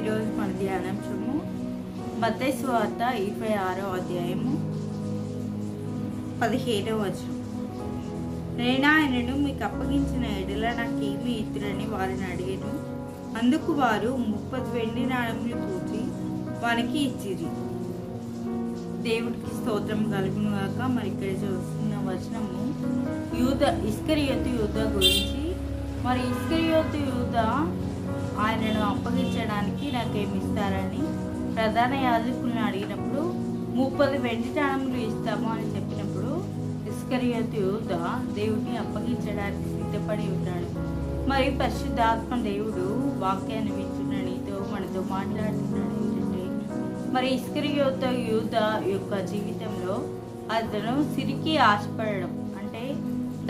ఈరోజు మన ధ్యానాంశము మత్తయి సువార్త 26వ అధ్యాయము 17వ వచనం. నేనాయనను మీకు అప్పగించిన ఎడల నాకేమి ఇతురని వారిని అడిగాను. అందుకు వారు 30 వెండి నాణములు పూచి వానికి ఇచ్చిరి. దేవుడికి స్తోత్రం కలుగును గాక. మరి ఇక్కడ చూస్తున్న వచనము ఇస్కరియోతు యూదా గురించి. మరి ఇస్కరియోతు యూదా ఆయనను అప్పగించడానికి నాకేమి ఇస్తారని ప్రధాన యాజకులను అడిగినప్పుడు 30 వెండి నాణములు ఇస్తాము అని చెప్పినప్పుడు ఇస్కరియోతు యూదా దేవుడిని అప్పగించడానికి సిద్ధపడి ఉన్నాడు. మరి పరిశుద్ధాత్మ దేవుడు వాక్యాన్ని వింటున్న నీతో మనతో మాట్లాడుతున్నాడు. ఏంటంటే మరి ఇస్కరియోతు యూదా యొక్క జీవితంలో అతను సిరికి ఆశపడడం, అంటే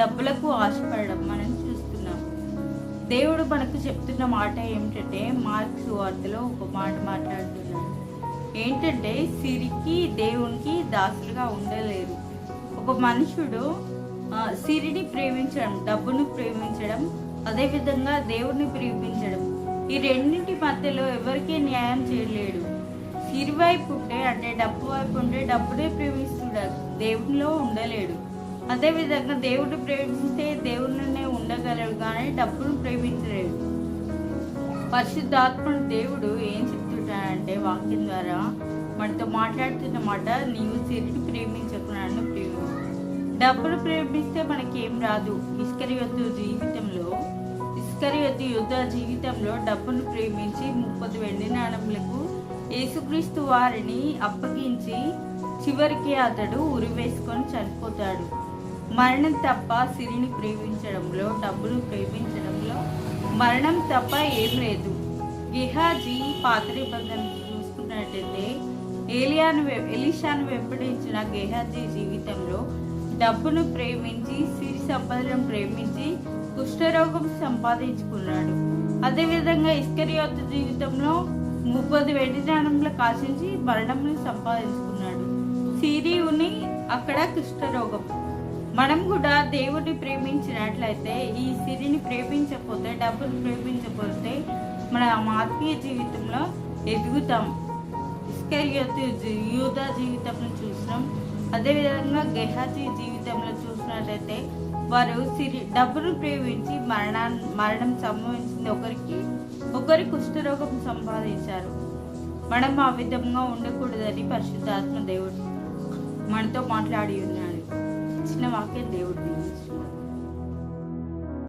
డబ్బులకు ఆశపడడం మనం చూస్తున్నాం. దేవుడు మనకు చెప్తున్న మాట ఏమిటంటే మార్కు సువార్తలో ఒక మాట మాట్లాడుతున్నాడు. ఏంటంటే సిరికి దేవునికి దాసులుగా ఉండలేరు. ఒక మనుషుడు సిరిని ప్రేమించడం, డబ్బును ప్రేమించడం, అదేవిధంగా దేవుడిని ప్రేమించడం, ఈ రెండింటి మధ్యలో ఎవరికీ న్యాయం చేయలేడు. సిరి వైపు ఉంటే, అంటే డబ్బు వైపు ఉంటే డబ్బునే ప్రేమిస్తున్నాడు, దేవుడిలో ఉండలేడు. అదేవిధంగా దేవుడిని ప్రేమిస్తే దేవుడినే ఉండగలడు, కానీ డబ్బును ప్రేమించలేడు. పరిశుద్ధాత్మ దేవుడు ఏం చెప్తుంటాడంటే వాక్యం ద్వారా మనతో మాట్లాడుతున్న మాట, నీవు సిరిని ప్రేమించకు, నన్ను ప్రేమించు. డబ్బును ప్రేమిస్తే మనకేం రాదు. ఇస్కరియోతు యూదా జీవితంలో డబ్బును ప్రేమించి 30 వెండి నాణములకు యేసుక్రీస్తు వారిని అప్పగించి చివరికి అతడు ఉరివేసుకొని చనిపోతాడు. మరణం తప్ప సిరిని ప్రేమించడంలో, డబ్బును ప్రేమించడంలో మరణం తప్ప ఏం లేదు. గెహాజీ పాత నిబంధన చూసుకున్నట్టయితే ఎలీషాను వెంబడించిన గెహాజీ జీవితంలో డబ్బును ప్రేమించి, సిరి సంపదలను ప్రేమించి కుష్ఠరోగం సంపాదించుకున్నాడు. అదేవిధంగా ఇస్కరియోతు జీవితంలో 30 వెండి నాణములు కాశించి మరణంను సంపాదించుకున్నాడు. సిరియుని అక్కడ కుష్ఠరోగం. మనం కూడా దేవుడిని ప్రేమించినట్లయితే, ఈ సిరిని ప్రేమించకపోతే, డబ్బును ప్రేమించకపోతే మన ఆత్మీయ జీవితంలో ఎదుగుతాం. ఇస్కరియోతు యూదా జీవితంలో చూసినాం. అదేవిధంగా గెహాజీ జీవితంలో చూసినట్లయితే వారు డబ్బును ప్రేమించి మరణం సంభవించింది ఒకరి కుష్ఠరోగం సంపాదించారు. మనం ఆ విధంగా ఉండకూడదని పరిశుద్ధాత్మ దేవుడు మనతో మాట్లాడి ఉన్నాడు. చిన్న వాక్యం దేవుడు దీవించాడు.